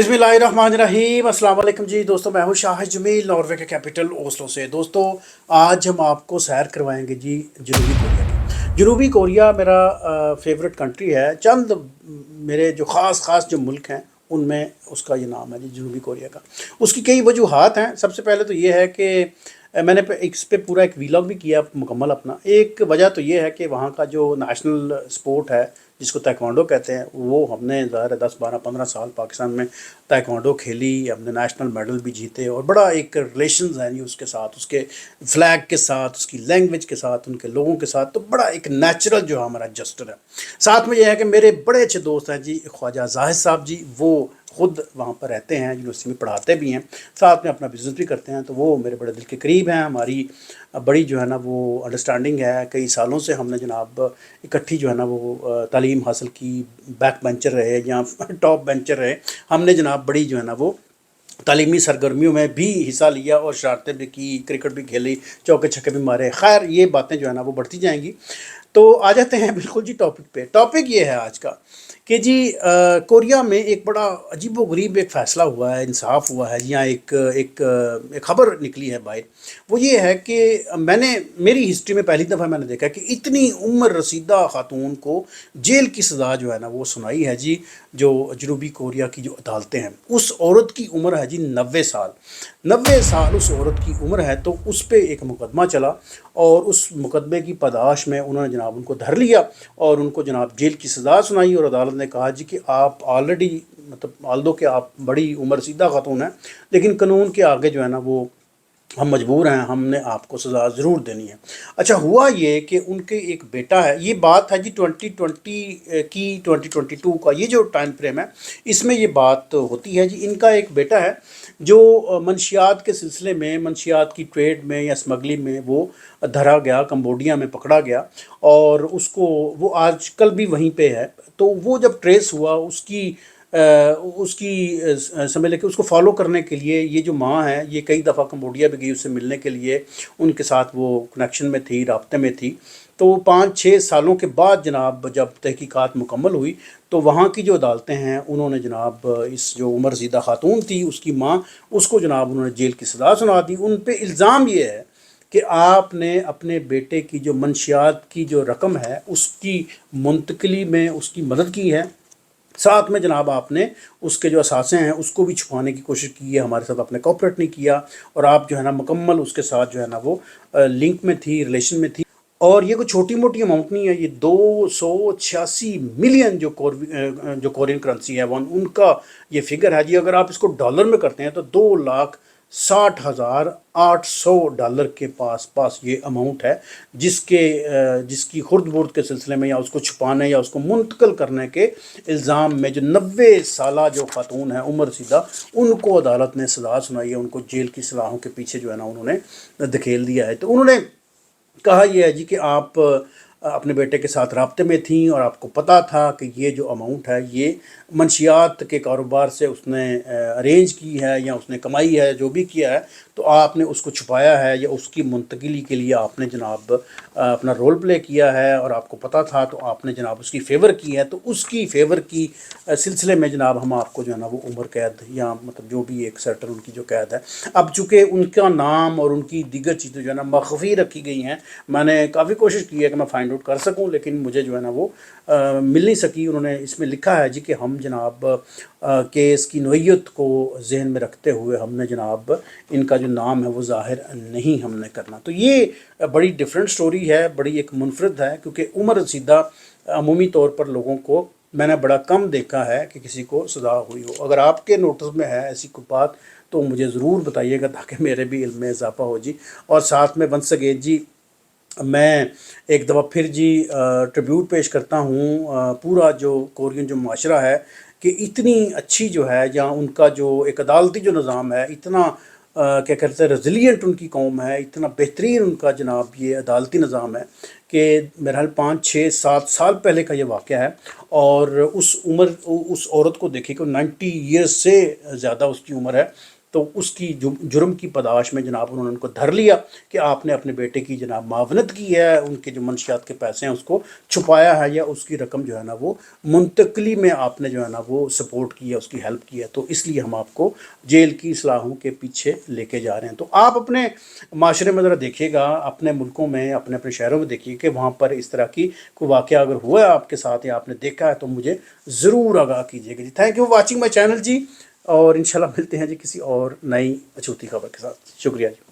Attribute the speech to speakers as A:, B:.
A: बिस्मिल्लाहिर्रहमानिर्रहीम। अस्सलाम वालेकुम जी दोस्तों, मैं हूँ शाहिद जमील, नॉर्वे के कैपिटल ओस्लो से। दोस्तों, आज हम आपको सैर करवाएंगे जी जनूबी कोरिया की। जनूबी कोरिया मेरा फेवरेट कंट्री है। चंद मेरे जो ख़ास जो मुल्क हैं उनमें उसका ये नाम है जी जनूबी कोरिया का। उसकी कई वजूहात हैं। सबसे पहले तो ये है कि मैंने इस पे पूरा एक वीलॉग भी किया मुकम्मल अपना। एक वजह तो ये है कि वहाँ का जो नेशनल स्पोर्ट है जिसको ताइक्वांडो कहते हैं, वो हमने ज़ाहिर है 10 12 15 साल पाकिस्तान में ताइक्वांडो खेली, हमने नेशनल मेडल भी जीते और बड़ा एक रिलेशंस है नहीं उसके साथ, उसके फ्लैग के साथ, उसकी लैंग्वेज के साथ, उनके लोगों के साथ, तो बड़ा एक नेचुरल जो हमारा जस्टर है। साथ में ये है कि मेरे बड़े अच्छे दोस्त हैं जी ख्वाजा जाहिद साहब जी, वो खुद वहाँ पर रहते हैं, यूनिवर्सिटी में पढ़ाते भी हैं, साथ में अपना बिज़नेस भी करते हैं, तो वो मेरे बड़े दिल के करीब हैं। हमारी बड़ी जो है ना वो अंडरस्टैंडिंग है। कई सालों से हमने जनाब इकट्ठी जो है ना वो तालीम हासिल की, बैक बेंचर रहे या टॉप बेंचर रहे, हमने जनाब बड़ी जो है ना वो तालीमी सरगर्मियों में भी हिस्सा लिया और शरारतें भी की, क्रिकेट भी खेली, चौके छक्के भी मारे। खैर ये बातें जो है ना वो बढ़ती जाएंगी। तो आ जाते हैं बिल्कुल जी टॉपिक पे। टॉपिक ये है आज का कि जी कोरिया में एक बड़ा अजीबोगरीब एक फ़ैसला हुआ है, इंसाफ हुआ है, यहाँ एक ख़बर निकली है बाहर। वो ये है कि मैंने मेरी हिस्ट्री में पहली दफ़ा मैंने देखा कि इतनी उम्र रसीदा ख़ातून को जेल की सज़ा जो है ना वो सुनाई है जी। जो जनूबी कोरिया की जो अदालतें हैं, उस औरत की उम्र है जी 90 साल। 90 साल उस औरत की उम्र है, तो उस पर एक मुकदमा चला और उस मुकदमे की पादाश में उन्होंने जनाब उनको धर लिया और उनको जनाब जेल की सज़ा सुनाई। और अदालत ने कहा जी कि आप ऑलरेडी मतलब आल्दो कि आप बड़ी उम्र सीधा खातून हैं, लेकिन कानून के आगे जो है ना वो हम मजबूर हैं, हमने आपको सज़ा ज़रूर देनी है। अच्छा, हुआ ये कि उनके एक बेटा है, ये बात है जी 2020 की, 2022 का ये जो टाइम फ्रेम है इसमें ये बात होती है जी। इनका एक बेटा है जो मंशियात के सिलसिले में, मंशियात की ट्रेड में या स्मगलिंग में वो धरा गया, कंबोडिया में पकड़ा गया और उसको वो आजकल भी वहीं पे है। तो वो जब ट्रेस हुआ उसकी समझ लें कि उसको फॉलो करने के लिए ये जो माँ है ये कई दफ़ा कंबोडिया भी गई उससे मिलने के लिए, उनके साथ वो कनेक्शन में थी, राब्ते में थी। तो 5 6 सालों के बाद जनाब जब तहकीकात मुकम्मल हुई तो वहाँ की जो अदालतें हैं उन्होंने जनाब इस जो उमर ज़ीदा खातून थी उसकी माँ, उसको जनाब उन्होंने जेल की सज़ा सुना दी। उन पे इल्ज़ाम ये है कि आपने अपने बेटे की जो मंशियात की जो रकम है उसकी मुंतकली में उसकी मदद की है, साथ में जनाब आपने उसके जो असासे हैं उसको भी छुपाने की कोशिश की है, हमारे साथ आपने कोऑपरेट नहीं किया और आप जो है ना मुकम्मल उसके साथ जो है ना वो लिंक में थी, रिलेशन में थी। और ये कोई छोटी मोटी अमाउंट नहीं है, ये 286 मिलियन जो कोरियन करेंसी है वन, उनका ये फिगर है जी। अगर आप इसको डॉलर में करते हैं तो 2,60,800 डॉलर के पास पास ये अमाउंट है, जिसकी खुर्द बुर्द के सिलसिले में या उसको छुपाने या उसको मुंतकल करने के इल्ज़ाम में जो 90 साल जो खातून है उम्र सीधा, उनको अदालत ने सज़ा सुनाई है, उनको जेल की सलाहों के पीछे जो है ना उन्होंने धकेल दिया है। तो उन्होंने कहा यह है जी कि आप अपने बेटे के साथ राब्ते में थी और आपको पता था कि ये जो अमाउंट है ये मंशियात के कारोबार से उसने अरेंज की है या उसने कमाई है, जो भी किया है, तो आपने उसको छुपाया है या उसकी मुंतकिली के लिए आपने जनाब अपना रोल प्ले किया है और आपको पता था तो आपने जनाब उसकी फ़ेवर की है। तो उसकी फ़ेवर की सिलसिले में जनाब हम आपको जो है ना वो उम्र कैद या मतलब जो भी एक सर्टन उनकी जो कैद है, अब चूँकि उनका नाम और उनकी दीगर चीज़ें जो है ना मख्फी रखी गई हैं, मैंने काफ़ी कोशिश की है कि मैं फाइंड आउट कर सकूं, लेकिन मुझे जो है ना वो मिल नहीं सकी। उन्होंने इसमें लिखा है जी कि हम जनाब केस की नोयत को जहन में रखते हुए हमने जनाब इनका जो नाम है वो ज़ाहिर नहीं हमने करना। तो ये बड़ी डिफरेंट स्टोरी है, बड़ी एक मुनफरद है, क्योंकि उम्र सीधा अमूमी तौर पर लोगों को मैंने बड़ा कम देखा है कि किसी को सज़ा हुई हो। अगर आपके नोटिस में है ऐसी कोई बात तो मुझे ज़रूर बताइएगा ताकि मेरे भी इल्म में इजाफ़ा हो जी। और साथ में वंस अगेन जी मैं एक दफ़ा फिर जी ट्रिब्यूट पेश करता हूँ पूरा जो कोरियन जो माशरा है कि इतनी अच्छी जो है, या उनका जो एक अदालती जो निज़ाम है, इतना क्या कहते हैं रेजिलियंट उनकी कौम है, इतना बेहतरीन उनका जनाब ये अदालती निज़ाम है कि मेरा ख्याल 5 6 7 साल पहले का ये वाक़या है। और उस औरत को देखिए कि 90 ईयर्स से ज़्यादा उसकी उम्र है, تو اس کی جرم کی پاداش میں جناب انہوں نے ان کو دھر لیا کہ آپ نے اپنے بیٹے کی جناب معاونت کی ہے، ان کے جو منشیات کے پیسے ہیں اس کو چھپایا ہے، یا اس کی رقم جو ہے نا وہ منتقلی میں آپ نے جو ہے نا وہ سپورٹ کی ہے، اس کی ہیلپ کی ہے، تو اس لیے ہم آپ کو جیل کی اصلاحوں کے پیچھے لے کے جا رہے ہیں۔ تو آپ اپنے معاشرے میں ذرا دیکھیے گا، اپنے ملکوں میں، اپنے اپنے شہروں میں دیکھیے کہ وہاں پر اس طرح کی کوئی واقعہ اگر ہوا ہے آپ کے ساتھ یا آپ نے دیکھا ہے تو مجھے ضرور آگاہ کیجیے گا جی۔ Thank you watching my channel جی، اور انشاءاللہ ملتے ہیں جی کسی اور نئی اچھوتی خبر کے ساتھ۔ شکریہ جی۔